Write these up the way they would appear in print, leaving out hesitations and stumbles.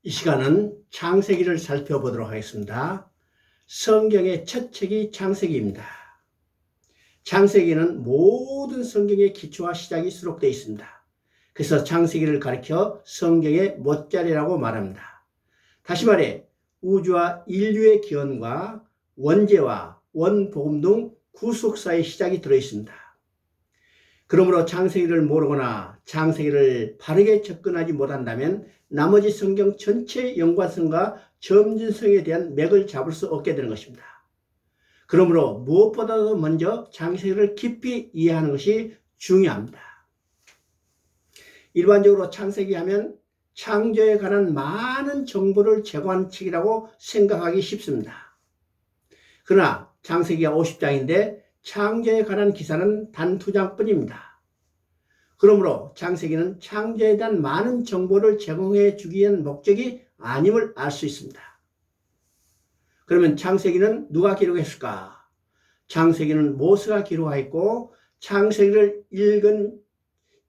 이 시간은 창세기를 살펴보도록 하겠습니다. 성경의 첫 책이 창세기입니다. 창세기는 모든 성경의 기초와 시작이 수록되어 있습니다. 그래서 창세기를 가리켜 성경의 못자리라고 말합니다. 다시 말해 우주와 인류의 기원과 원죄와 원복음 등 구속사의 시작이 들어있습니다. 그러므로 창세기를 모르거나 창세기를 바르게 접근하지 못한다면 나머지 성경 전체의 연관성과 점진성에 대한 맥을 잡을 수 없게 되는 것입니다. 그러므로 무엇보다도 먼저 창세기를 깊이 이해하는 것이 중요합니다. 일반적으로 창세기 하면 창조에 관한 많은 정보를 제공한 책이라고 생각하기 쉽습니다. 그러나 창세기가 50장인데 창조에 관한 기사는 단 2장뿐입니다. 그러므로 창세기는 창조에 대한 많은 정보를 제공해 주기 위한 목적이 아님을 알 수 있습니다. 그러면 창세기는 누가 기록했을까? 창세기는 모세가 기록하였고 창세기를 읽은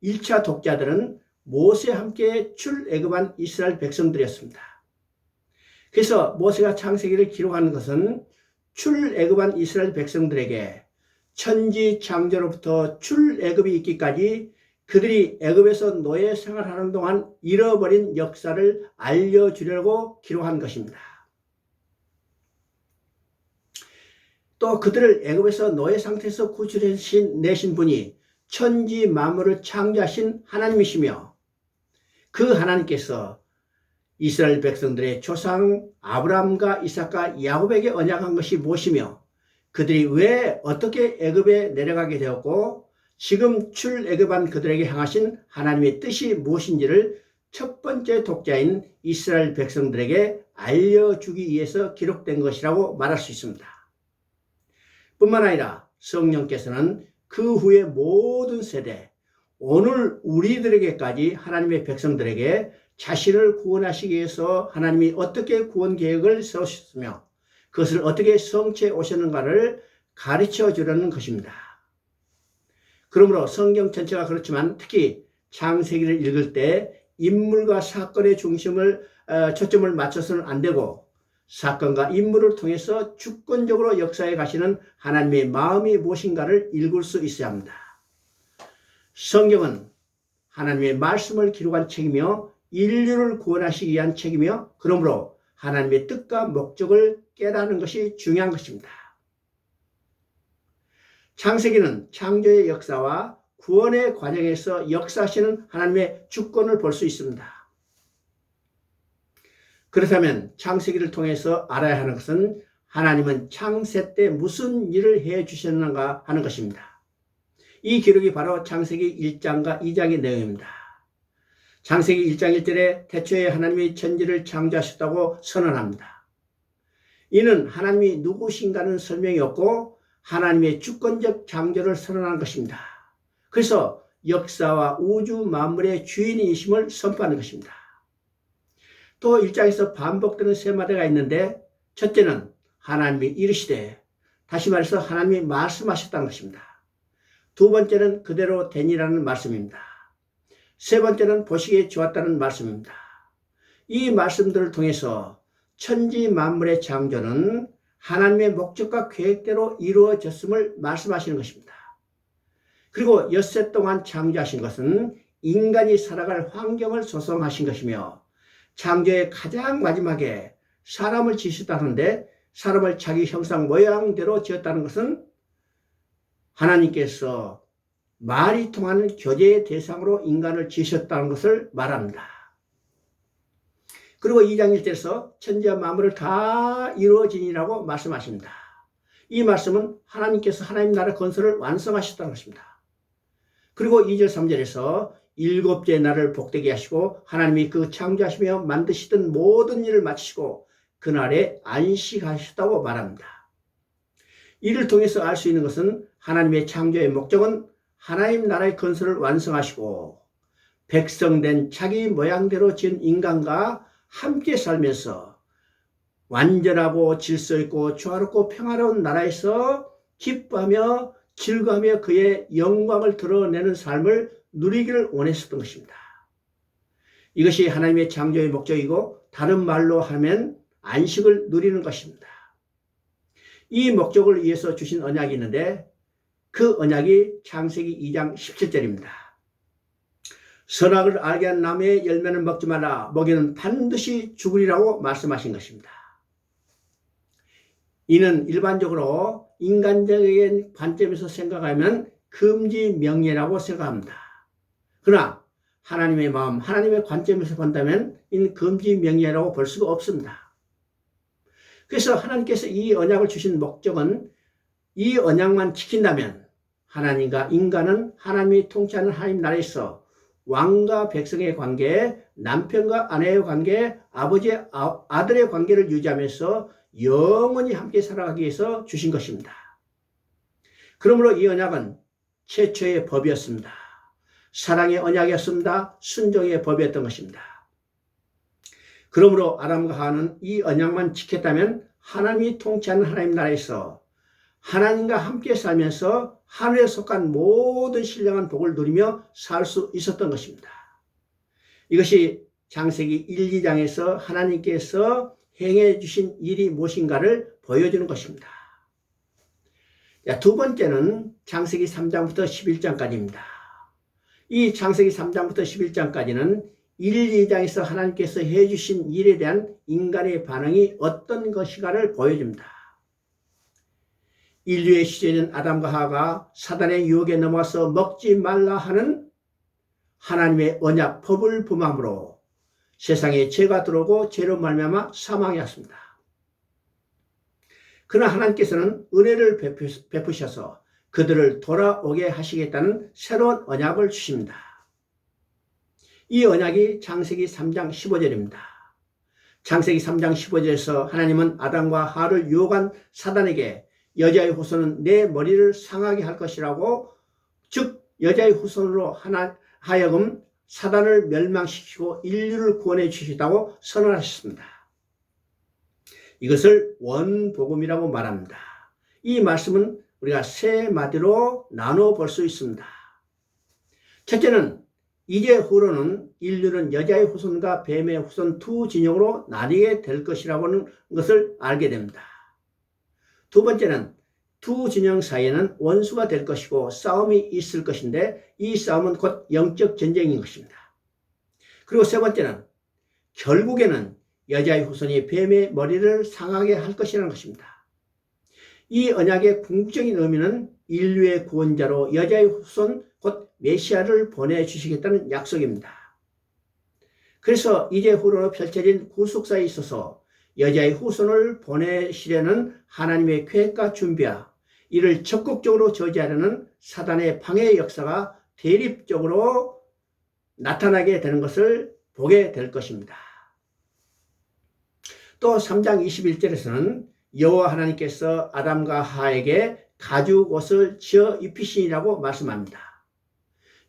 1차 독자들은 모세와 함께 출애굽한 이스라엘 백성들이었습니다. 그래서 모세가 창세기를 기록하는 것은 출애굽한 이스라엘 백성들에게 천지 창조로부터 출애굽이 있기까지 그들이 애굽에서 노예 생활하는 동안 잃어버린 역사를 알려주려고 기록한 것입니다. 또 그들을 애굽에서 노예 상태에서 구출해내신 분이 천지 만물을 창조하신 하나님이시며 그 하나님께서 이스라엘 백성들의 조상 아브라함과 이삭과 야곱에게 언약한 것이 무엇이며 그들이 왜 어떻게 애굽에 내려가게 되었고 지금 출애굽한 그들에게 향하신 하나님의 뜻이 무엇인지를 첫 번째 독자인 이스라엘 백성들에게 알려주기 위해서 기록된 것이라고 말할 수 있습니다. 뿐만 아니라 성령께서는 그 후의 모든 세대, 오늘 우리들에게까지 하나님의 백성들에게 자신을 구원하시기 위해서 하나님이 어떻게 구원 계획을 세우셨으며 그것을 어떻게 성취해 오셨는가를 가르쳐 주려는 것입니다. 그러므로 성경 전체가 그렇지만 특히 창세기를 읽을 때 인물과 사건의 초점을 맞춰서는 안 되고 사건과 인물을 통해서 주권적으로 역사에 가시는 하나님의 마음이 무엇인가를 읽을 수 있어야 합니다. 성경은 하나님의 말씀을 기록한 책이며 인류를 구원하시기 위한 책이며 그러므로 하나님의 뜻과 목적을 깨닫는 것이 중요한 것입니다. 창세기는 창조의 역사와 구원의 과정에서 역사하시는 하나님의 주권을 볼 수 있습니다. 그렇다면 창세기를 통해서 알아야 하는 것은 하나님은 창세 때 무슨 일을 해 주셨는가 하는 것입니다. 이 기록이 바로 창세기 1장과 2장의 내용입니다. 창세기 1장 1절에 태초에 하나님이 천지를 창조하셨다고 선언합니다. 이는 하나님이 누구신가는 설명이 없고 하나님의 주권적 창조를 선언한 것입니다. 그래서 역사와 우주 만물의 주인이심을 선포하는 것입니다. 또 1장에서 반복되는 세 마디가 있는데 첫째는 하나님이 이르시되 다시 말해서 하나님이 말씀하셨다는 것입니다. 두 번째는 그대로 되니라는 말씀입니다. 세 번째는 보시기에 좋았다는 말씀입니다. 이 말씀들을 통해서 천지 만물의 창조는 하나님의 목적과 계획대로 이루어졌음을 말씀하시는 것입니다. 그리고 엿새 동안 창조하신 것은 인간이 살아갈 환경을 조성하신 것이며 창조의 가장 마지막에 사람을 지으셨다는데 사람을 자기 형상 모양대로 지었다는 것은 하나님께서 말이 통하는 교제의 대상으로 인간을 지으셨다는 것을 말합니다. 그리고 2장 1절에서 천지와 만물을 다 이루어지니라고 말씀하십니다. 이 말씀은 하나님께서 하나님 나라 건설을 완성하셨다는 것입니다. 그리고 2절 3절에서 일곱째 날을 복되게 하시고 하나님이 그 창조하시며 만드시던 모든 일을 마치시고 그날에 안식하셨다고 말합니다. 이를 통해서 알 수 있는 것은 하나님의 창조의 목적은 하나님 나라의 건설을 완성하시고 백성된 자기 모양대로 지은 인간과 함께 살면서 완전하고 질서 있고 조화롭고 평화로운 나라에서 기뻐하며 즐거워하며 그의 영광을 드러내는 삶을 누리기를 원했었던 것입니다. 이것이 하나님의 창조의 목적이고 다른 말로 하면 안식을 누리는 것입니다. 이 목적을 위해서 주신 언약이 있는데 그 언약이 창세기 2장 17절입니다. 선악을 알게 한 나무의 열매는 먹지 말라. 먹이는 반드시 죽으리라고 말씀하신 것입니다. 이는 일반적으로 인간적인 관점에서 생각하면 금지 명예라고 생각합니다. 그러나 하나님의 마음, 하나님의 관점에서 본다면 이는 금지 명예라고 볼 수가 없습니다. 그래서 하나님께서 이 언약을 주신 목적은 이 언약만 지킨다면 하나님과 인간은 하나님이 통치하는 하나님 나라에서 왕과 백성의 관계, 남편과 아내의 관계, 아버지, 아들의 관계를 유지하면서 영원히 함께 살아가기 위해서 주신 것입니다. 그러므로 이 언약은 최초의 법이었습니다. 사랑의 언약이었습니다. 순종의 법이었던 것입니다. 그러므로 아담과 하와는 이 언약만 지켰다면 하나님이 통치하는 하나님 나라에서 하나님과 함께 살면서 하늘에 속한 모든 신령한 복을 누리며 살 수 있었던 것입니다. 이것이 창세기 1, 2장에서 하나님께서 행해 주신 일이 무엇인가를 보여주는 것입니다. 두 번째는 창세기 3장부터 11장까지입니다. 이 창세기 3장부터 11장까지는 1, 2장에서 하나님께서 해주신 일에 대한 인간의 반응이 어떤 것인가를 보여줍니다. 인류의 시초인 아담과 하와가 사단의 유혹에 넘어와서 먹지 말라 하는 하나님의 언약 법을 범함으로 세상에 죄가 들어오고 죄로 말미암아 사망이 왔습니다. 그러나 하나님께서는 은혜를 베푸셔서 그들을 돌아오게 하시겠다는 새로운 언약을 주십니다. 이 언약이 창세기 3장 15절입니다. 창세기 3장 15절에서 하나님은 아담과 하와를 유혹한 사단에게 여자의 후손은 내 머리를 상하게 할 것이라고, 즉 여자의 후손으로 하여금 사단을 멸망시키고 인류를 구원해 주시다고 선언하셨습니다. 이것을 원복음이라고 말합니다. 이 말씀은 우리가 세 마디로 나눠 볼 수 있습니다. 첫째는 이제후로는 인류는 여자의 후손과 뱀의 후손 두 진영으로 나뉘게 될 것이라고 하는 것을 알게 됩니다. 두 번째는 두 진영 사이에는 원수가 될 것이고 싸움이 있을 것인데 이 싸움은 곧 영적 전쟁인 것입니다. 그리고 세 번째는 결국에는 여자의 후손이 뱀의 머리를 상하게 할 것이라는 것입니다. 이 언약의 궁극적인 의미는 인류의 구원자로 여자의 후손 곧 메시아를 보내주시겠다는 약속입니다. 그래서 이제후로 펼쳐진 구속사에 있어서 여자의 후손을 보내시려는 하나님의 계획과 준비와 이를 적극적으로 저지하려는 사단의 방해 역사가 대립적으로 나타나게 되는 것을 보게 될 것입니다. 또 3장 21절에서는 여호와 하나님께서 아담과 하와에게 가죽 옷을 지어 입히시니라고 말씀합니다.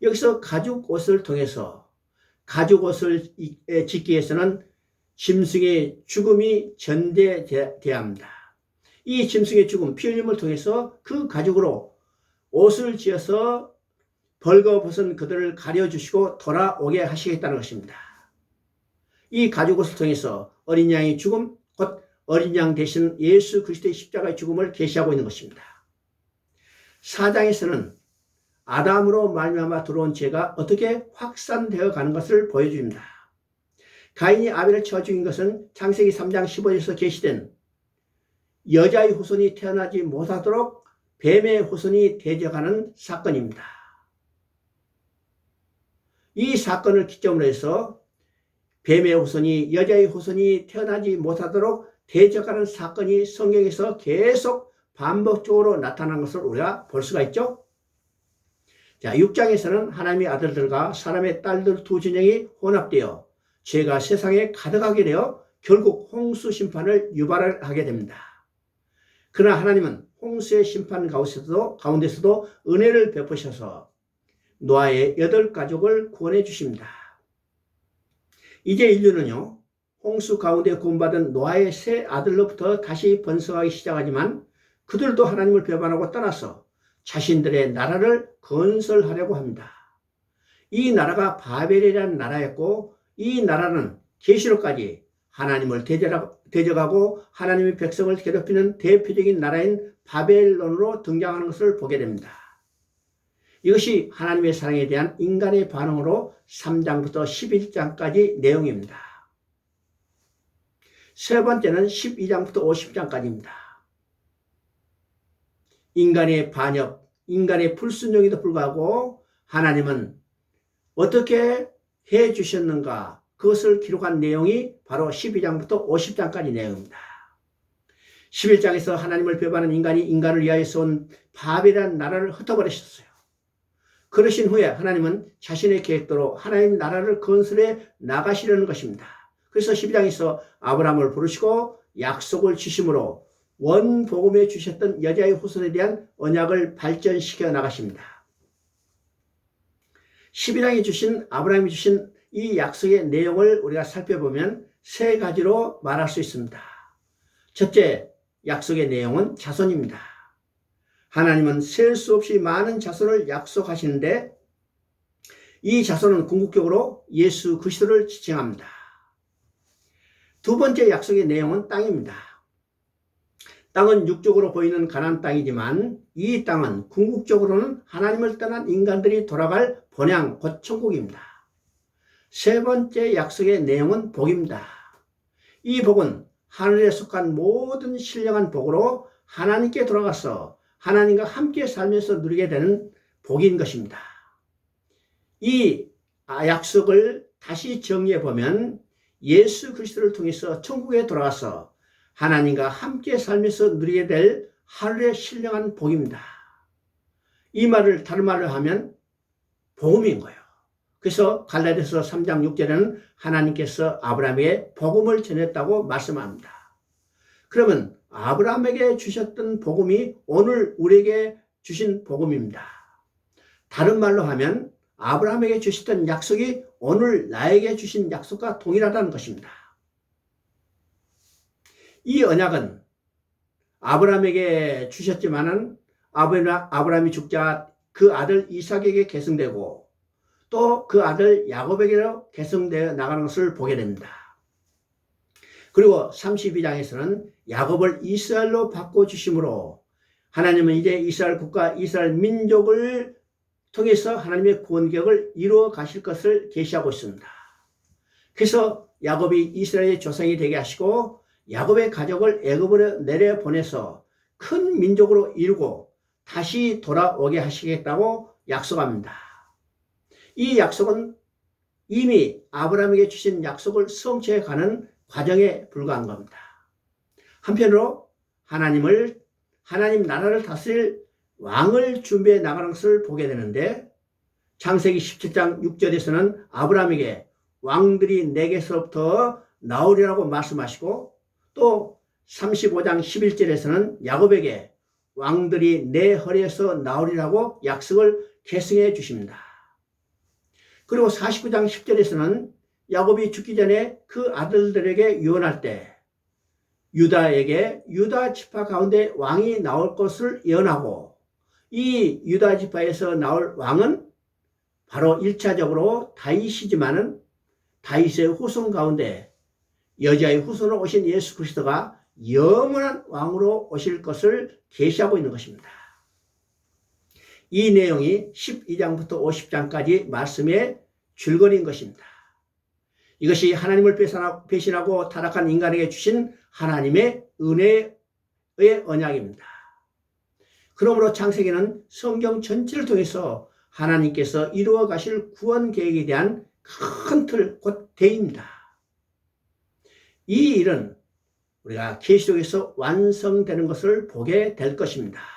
여기서 가죽 옷을 통해서 가죽 옷을 짓기 위해서는 짐승의 죽음이 전제되어야 합니다. 이 짐승의 죽음, 피 흘림을 통해서 그 가죽으로 옷을 지어서 벌거벗은 그들을 가려주시고 돌아오게 하시겠다는 것입니다. 이 가죽 옷을 통해서 어린 양의 죽음, 곧 어린 양 대신 예수 그리스도의 십자가의 죽음을 계시하고 있는 것입니다. 4장에서는 아담으로 말미암아 들어온 죄가 어떻게 확산되어 가는 것을 보여줍니다. 가인이 아벨을 쳐 죽인 것은 창세기 3장 15절에서 계시된 여자의 후손이 태어나지 못하도록 뱀의 후손이 대적하는 사건입니다. 이 사건을 기점으로 해서 뱀의 후손이 여자의 후손이 태어나지 못하도록 대적하는 사건이 성경에서 계속 반복적으로 나타난 것을 우리가 볼 수가 있죠. 자, 6장에서는 하나님의 아들들과 사람의 딸들 두 진영이 혼합되어 죄가 세상에 가득하게 되어 결국 홍수 심판을 유발하게 됩니다. 그러나 하나님은 홍수의 심판 가운데서도 은혜를 베푸셔서 노아의 8가족을 구원해 주십니다. 이제 인류는요, 홍수 가운데 구원받은 노아의 세 아들로부터 다시 번성하기 시작하지만 그들도 하나님을 배반하고 떠나서 자신들의 나라를 건설하려고 합니다. 이 나라가 바벨이라는 나라였고 이 나라는 계시록까지 하나님을 대적하고 하나님의 백성을 괴롭히는 대표적인 나라인 바벨론으로 등장하는 것을 보게 됩니다. 이것이 하나님의 사랑에 대한 인간의 반응으로 3장부터 11장까지 내용입니다. 세 번째는 12장부터 50장까지입니다. 인간의 반역, 인간의 불순종에도 불구하고 하나님은 어떻게 해 주셨는가, 그것을 기록한 내용이 바로 12장부터 50장까지 내용입니다. 11장에서 하나님을 배반한 인간이 인간을 위하여서 온 바벨이라는 나라를 흩어버리셨어요. 그러신 후에 하나님은 자신의 계획대로 하나님 나라를 건설해 나가시려는 것입니다. 그래서 12장에서 아브라함을 부르시고 약속을 주심으로 원복음에 주셨던 여자의 후손에 대한 언약을 발전시켜 나가십니다. 12장에 주신 아브라함이 주신 이 약속의 내용을 우리가 살펴보면 세 가지로 말할 수 있습니다. 첫째, 약속의 내용은 자손입니다. 하나님은 셀 수 없이 많은 자손을 약속하시는데 이 자손은 궁극적으로 예수 그리스도를 지칭합니다. 두 번째 약속의 내용은 땅입니다. 땅은 육적으로 보이는 가나안 땅이지만 이 땅은 궁극적으로는 하나님을 떠난 인간들이 돌아갈 본향, 곧 천국입니다. 세 번째 약속의 내용은 복입니다. 이 복은 하늘에 속한 모든 신령한 복으로 하나님께 돌아가서 하나님과 함께 살면서 누리게 되는 복인 것입니다. 이 약속을 다시 정리해 보면 예수 그리스도를 통해서 천국에 돌아가서 하나님과 함께 살면서 누리게 될 하늘의 신령한 복입니다. 이 말을 다른 말로 하면 복음인 거예요. 그래서 갈라디아서 3장 6절에는 하나님께서 아브라함에게 복음을 전했다고 말씀합니다. 그러면 아브라함에게 주셨던 복음이 오늘 우리에게 주신 복음입니다. 다른 말로 하면 아브라함에게 주셨던 약속이 오늘 나에게 주신 약속과 동일하다는 것입니다. 이 언약은 아브라함에게 주셨지만은 아브라함이 죽자 그 아들 이삭에게 계승되고 또 그 아들 야곱에게로 계승되어 나가는 것을 보게 됩니다. 그리고 32장에서는 야곱을 이스라엘로 바꿔주심으로 하나님은 이제 이스라엘 국가, 이스라엘 민족을 통해서 하나님의 구원계획을 이루어 가실 것을 계시하고 있습니다. 그래서 야곱이 이스라엘의 조상이 되게 하시고 야곱의 가족을 애굽으로 내려보내서 큰 민족으로 이루고 다시 돌아오게 하시겠다고 약속합니다. 이 약속은 이미 아브라함에게 주신 약속을 성취해 가는 과정에 불과한 겁니다. 한편으로 하나님 나라를 다스릴 왕을 준비해 나가는 것을 보게 되는데 창세기 17장 6절에서는 아브라함에게 왕들이 내게서부터 나오리라고 말씀하시고 또 35장 11절에서는 야곱에게 왕들이 내 허리에서 나오리라고 약속을 계승해 주십니다. 그리고 49장 10절에서는 야곱이 죽기 전에 그 아들들에게 유언할 때 유다에게 유다 지파 가운데 왕이 나올 것을 예언하고 이 유다 지파에서 나올 왕은 바로 1차적으로 다윗이지만은 다윗의 후손 가운데 여자의 후손으로 오신 예수 그리스도가 영원한 왕으로 오실 것을 계시하고 있는 것입니다. 이 내용이 12장부터 50장까지 말씀의 줄거리인 것입니다. 이것이 하나님을 배신하고 타락한 인간에게 주신 하나님의 은혜의 언약입니다. 그러므로 창세기는 성경 전체를 통해서 하나님께서 이루어 가실 구원 계획에 대한 큰 틀, 곧 대입니다. 이 일은 우리가 계시록에서 완성되는 것을 보게 될 것입니다.